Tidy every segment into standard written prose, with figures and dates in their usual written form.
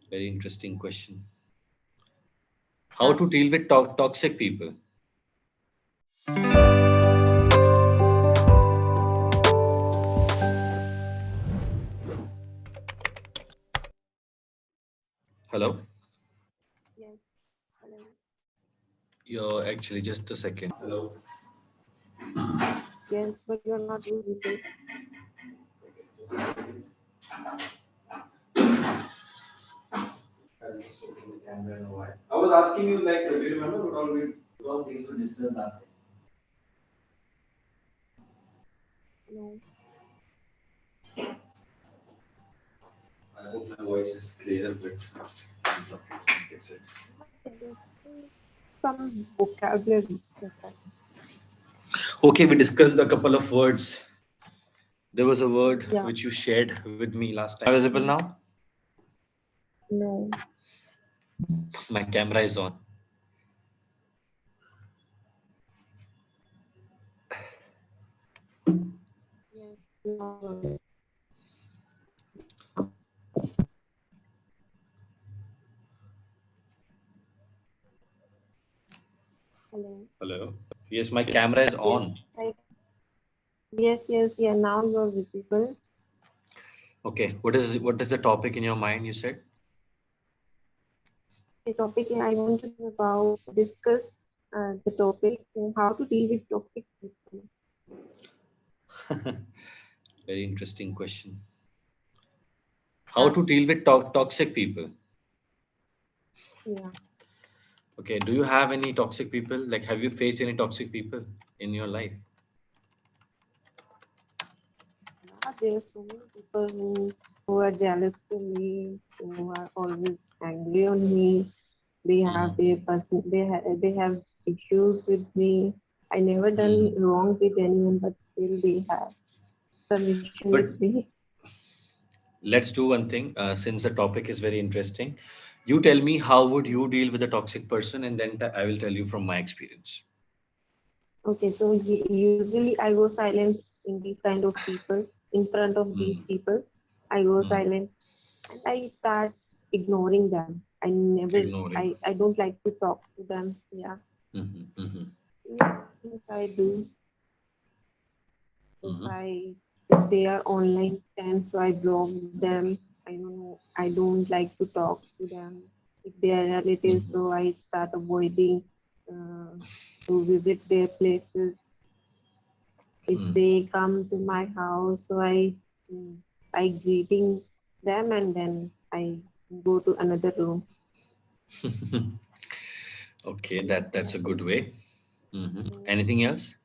Very interesting question. How to deal with toxic people? Hello? Yes. Hello. You're actually just a second. Hello? Yes, but you're not visible. I'll just open the camera in a while. I was asking you, like, do you remember what all things we discussed last time? No. I hope my voice is clear, but it's okay. I can fix it. This is some vocabulary. That's right. Okay, we discussed a couple of words. There was a word Yeah. which you shared with me last time. Am I visible now? No. My camera is on. Yes. Now hello. Hello. Yes, my camera is Yes. on. I, yes. Yes. Yeah. Now you're visible. Okay. What is the topic in your mind? You said. The topic I want to about discuss the topic how to deal with toxic people. Very interesting question. How Yeah. to deal with toxic people? Yeah. Okay. Do you have any toxic people? Like, have you faced any toxic people in your life? Yeah. There are so many people who are jealous to me, who are always angry on me. They have Mm-hmm. their person. They have issues with me. I never done Mm-hmm. wrong with anyone, but still they have some issue with But me. let's do one thing. Since the topic is very interesting, you tell me how would you deal with a toxic person, and then I will tell you from my experience. Okay, so usually I go silent in these kind of people. In front of these Mm-hmm. people, I go silent and I start ignoring them. Ignoring. I don't like to talk to them. Yeah, Mm-hmm. Mm-hmm. things I do. If Mm-hmm. I if they are online then so I block them. I don't know. I don't like to talk to them. If they are relatives, Mm-hmm. so I start avoiding uh, to visit their places. If they come to my house, so mm, I greeting them and then I go to another room. Mm-hmm. Okay, that's Yeah, a good way. mm, Anything else?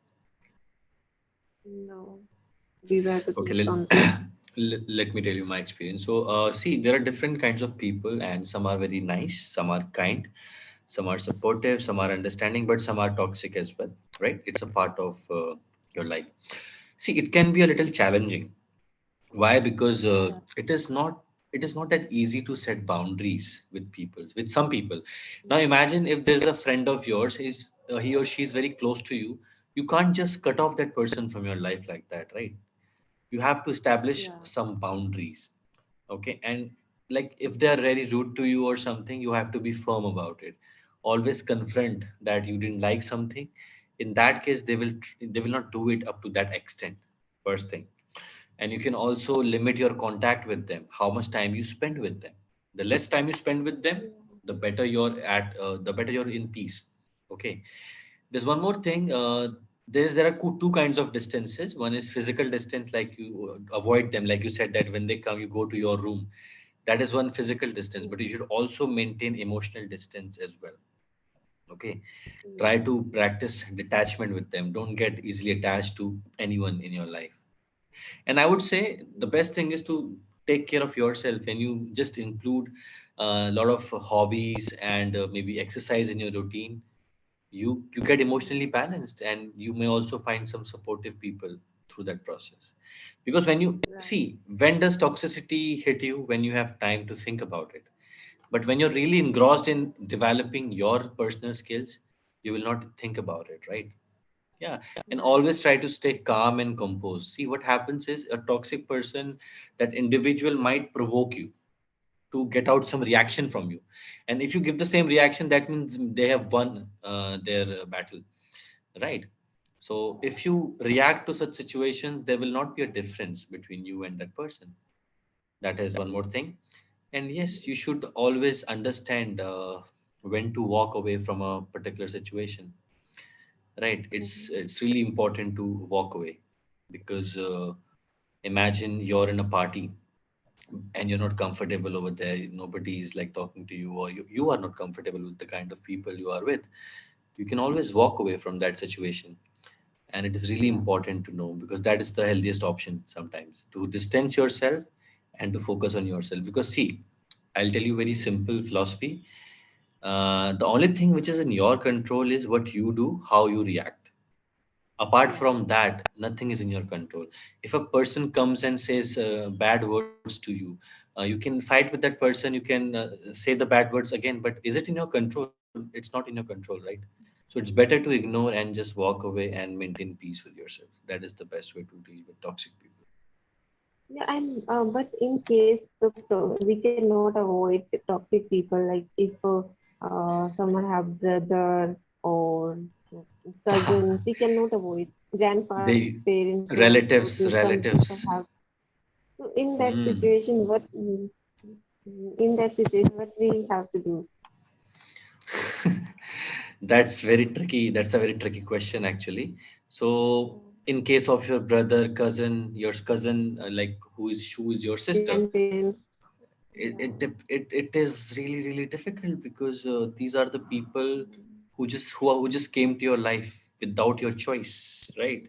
no, these are the Okay, things only. let me tell you my experience. So, see, there are different kinds of people, and some are very nice, some are kind, some are supportive, some are understanding, but some are toxic as well, right? It's a part of your life. See, it can be a little challenging. Why? Because Yeah, it is not that easy to set boundaries with some people. Now, yeah, imagine if there's a friend of yours, he or she is very close to you. You can't just cut off that person from your life like that, right? You have to establish yeah, some boundaries. Okay, and like if they are very rude to you or something, you have to be firm about it. Always confront that you didn't like something. In that case, they will not do it up to that extent. First thing. And you can also limit your contact with them, how much time you spend with them. The less time you spend with them, yeah, the better you're in peace. Okay. There's one more thing. There are two kinds of distances. One is physical distance, like you avoid them, like you said that when they come, you go to your room. That is one physical distance, but you should also maintain emotional distance as well. Okay, try yeah, to practice detachment with them. Don't get easily attached to anyone in your life. And I would say the best thing is to take care of yourself, and you just include a lot of hobbies and maybe exercise in your routine. You get emotionally balanced, and you may also find some supportive people through that process. Because when you right. see, when does toxicity hit you? When you have time to think about it. But when you're really engrossed in developing your personal skills, you will not think about it, right? Yeah. And Right. always try to stay calm and composed. See, what happens is a toxic person, that individual might provoke you. to get out some reaction from you. And if you give the same reaction, that means they have won their battle, right? So if you react to such situations, there will not be a difference between you and that person. That is one more thing. And yes, you should always understand when to walk away from a particular situation, right? It's really important to walk away because imagine you're in a party and you're not comfortable over there. Nobody is like talking to you, or you are not comfortable with the kind of people you are with. You can always walk away from that situation. And it is really Yeah. important to know, because that is the healthiest option sometimes, to distance yourself and to focus on yourself. Because see, I'll tell you very simple philosophy. The only thing which is in your control is what you do, how you react. Apart Yeah. from that, nothing is in your control. If a person comes and says bad words to you, you can fight with that person, you can say the bad words again, but is it in your control? It's not in your control, right? So it's better to ignore and just walk away and maintain peace with yourself. That is the best way to deal with toxic people. Yeah, and but in case we cannot avoid toxic people, like if someone have brother or cousins, we cannot avoid They grandparents also. relatives, There's some people relatives. have. So in that Mm. situation, in that situation, what we have to do? That's very tricky. That's a very tricky question, actually. So, in case of your brother, cousin, your cousin, like who is your sister, Grandparents. it is really difficult, because these are the people who just came to your life without your choice, right?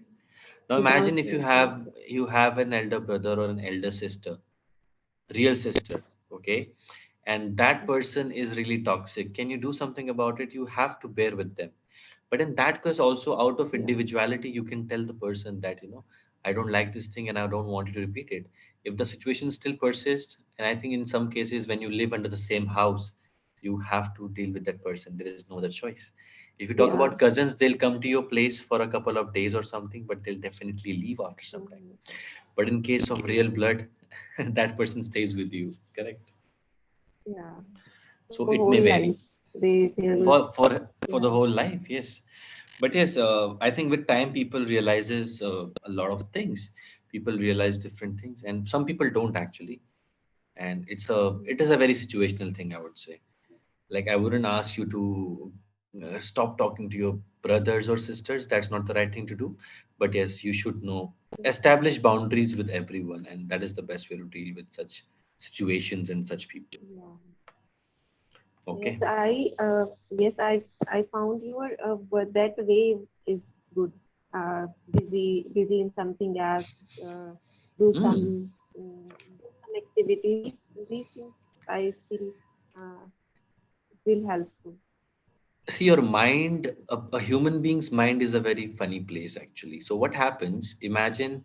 Now imagine Without if you your have choice. you have an elder brother or an elder sister, real sister, okay, and that person is really toxic. Can you do something about it? You have to bear with them. But in that case, also out of Yeah. individuality, you can tell the person that, I don't like this thing and I don't want you to repeat it. If the situation still persists, and I think in some cases when you live under the same house, you have to deal with that person. There is no other choice. If you talk about Yeah. cousins, they'll come to your place for a couple of days or something, but they'll definitely leave after some time. Mhm. But in case of real Yeah. blood, that person stays with you, correct? Yeah. So For it may whole vary life, they will. for the Yeah. whole life, yes. But yes, I think with time people realizes a lot of things. People realize different things, and some people don't actually. And it is a very situational thing, I would say. Like, I wouldn't ask you to stop talking to your brothers or sisters. That's not the right thing to do. But yes, you should know, establish boundaries with everyone, and that is the best way to deal with such situations and such people. Yeah. Yes, Okay. I found your but that way is good. Busy in something else. Do Mm. some do some activities. These things I feel uh, will helpful. See, your mind, a human being's mind is a very funny place, actually. So, what happens? Imagine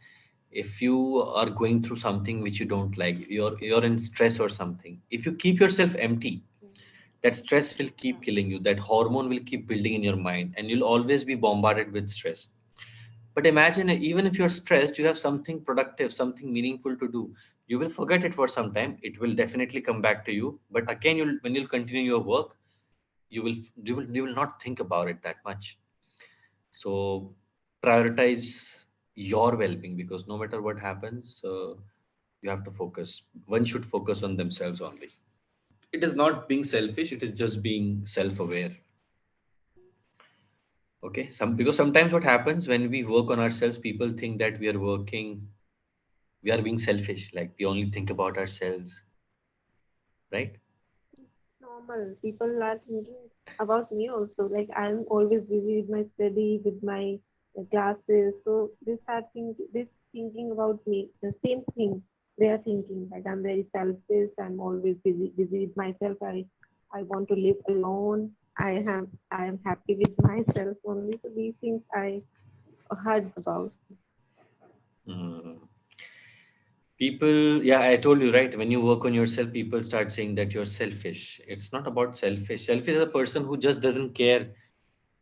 if you are going through something which you don't like, you're in stress or something. If you keep yourself empty, that stress will keep Yeah. killing you. That hormone will keep building in your mind, and you'll always be bombarded with stress. But imagine, even if you're stressed, you have something productive, something meaningful to do. You will forget it for some time. It will definitely come back to you. But again, when you'll continue your work, you will not think about it that much. So prioritize your well-being, because no matter what happens, you have to focus. One should focus on themselves only. It is not being selfish, it is just being self-aware. Okay, because sometimes what happens when we work on ourselves, people think that we are being selfish, like we only think about ourselves, right? It's normal. People are thinking about me also. Like I'm always busy with my study, with my classes. So this thinking about me, the same thing they are thinking. Like I'm very selfish. I'm always busy with myself. I want to live alone. I am happy with myself only. So these things I heard about. Mm. People, yeah, I told you, right? When you work on yourself, people start saying that you're selfish. It's not about selfish. Selfish is a person who just doesn't care,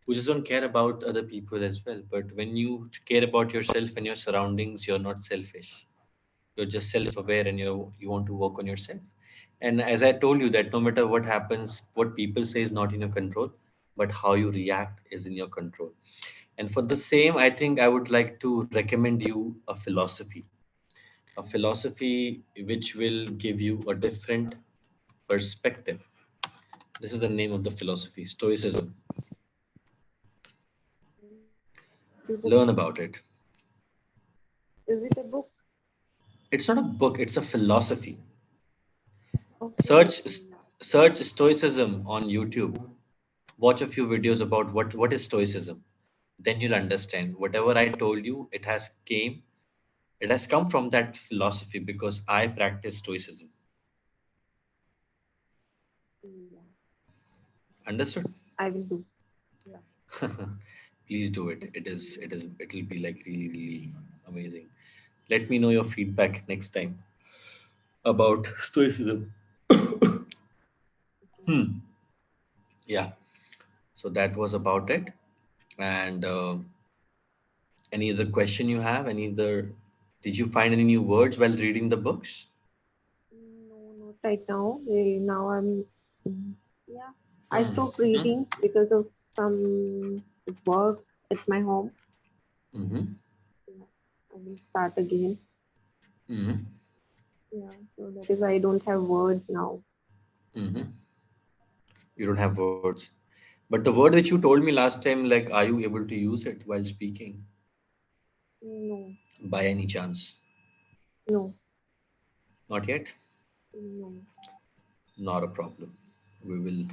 who just don't care about other people as well. But when you care about yourself and your surroundings, you're not selfish. You're just self-aware, and you want to work on yourself. And as I told you, that no matter what happens, what people say is not in your control, but how you react is in your control. And for the same, I think I would like to recommend you a philosophy which will give you a different perspective. This is the name of the philosophy, Stoicism. Is it Learn about it. is it a book? It's not a book, it's a philosophy. Okay, Search okay, yeah. search Stoicism on YouTube. Watch a few videos about what is Stoicism. Then you'll understand. Whatever I told you, it has come from that philosophy because I practice Stoicism. Yeah, Understood? I will do. Yeah. Please do it. Okay. It will be like really, really amazing. Let me know your feedback next time about Stoicism. Okay. Hmm. Yeah. So that was about it. And any other question you have? Any other? Did you find any new words while reading the books? No, not right now. Now mm, yeah. I stopped Mm-hmm. reading because of some work at my home. Mm-hmm. Yeah, I will start again. Mm-hmm. Yeah, so that is why I don't have words now. Mm-hmm. You don't have words. But the word which you told me last time, like, are you able to use it while speaking No, by any chance? no, Not yet? no. Not a problem. We will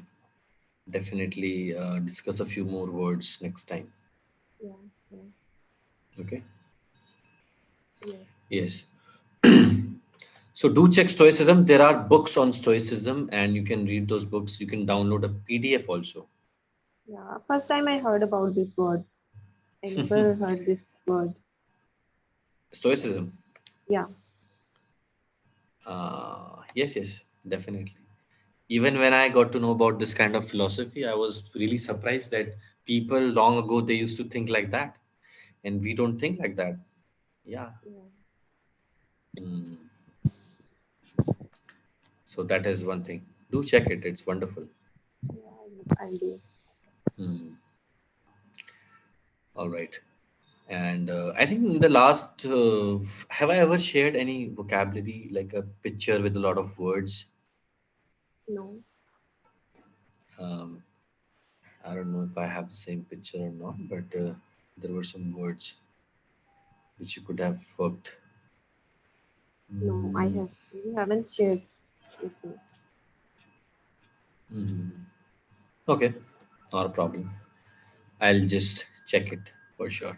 definitely discuss a few more words next time. Yeah, yeah, Okay? yes. Yes. So do check Stoicism. There are books on Stoicism, and you can read those books. You can download a PDF also. Yeah, first time I heard about this word. I never heard this word. Stoicism. Yeah, Yes, yes, definitely. Even when I got to know about this kind of philosophy, I was really surprised that people long ago they used to think like that, and we don't think like that. Yeah. yeah, Mm. So that is one thing. Do check it. It's wonderful. yeah, I'll do. Mm. All right. And I think in the last, have I ever shared any vocabulary like a picture with a lot of words? No, Um, I don't know if I have the same picture or not, but there were some words which you could have worked. no, I Mm. have. You haven't shared with me. Mhm. Okay, not a problem. I'll just check it for sure.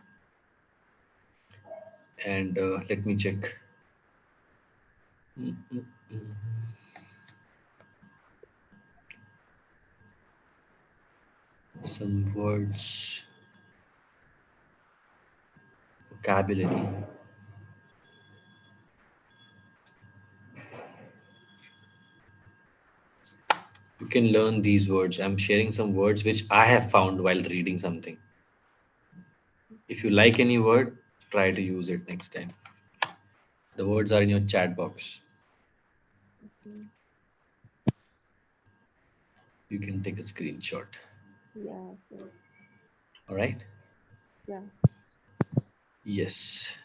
And let me check. Mm, mm, mm. Some words, vocabulary. You can learn these words. I'm sharing some words which I have found while reading something. If you like any word, try to use it next time. The words are in your chat box. Okay. You can take a screenshot. Yeah, so All right? yeah. Yes.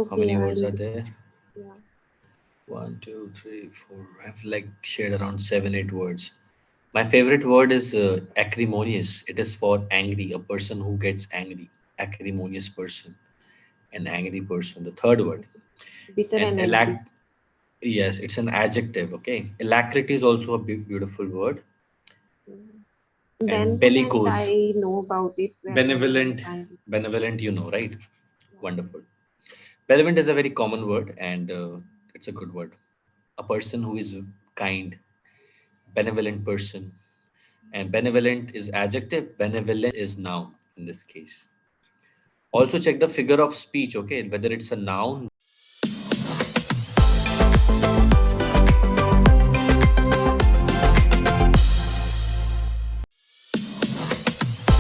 How Okay, many words I'll are there? yeah. One, two, three, four. I've like shared around 7, 8 words. My favorite word is acrimonious. It is for angry, a person who gets angry. Acrimonious person, an angry person. The third word. Bitter And and angry. yes, it's an adjective. Okay. Alacrity is also a beautiful word. Mhm. And When can bellicose, I know about it? When can I benevolent, find it? benevolent. You know, right? Yeah. Wonderful. Benevolent is a very common word, and it's a good word. A person who is kind, benevolent person. And benevolent is adjective, benevolence is noun in this case. Also check the figure of speech, okay, whether it's a noun,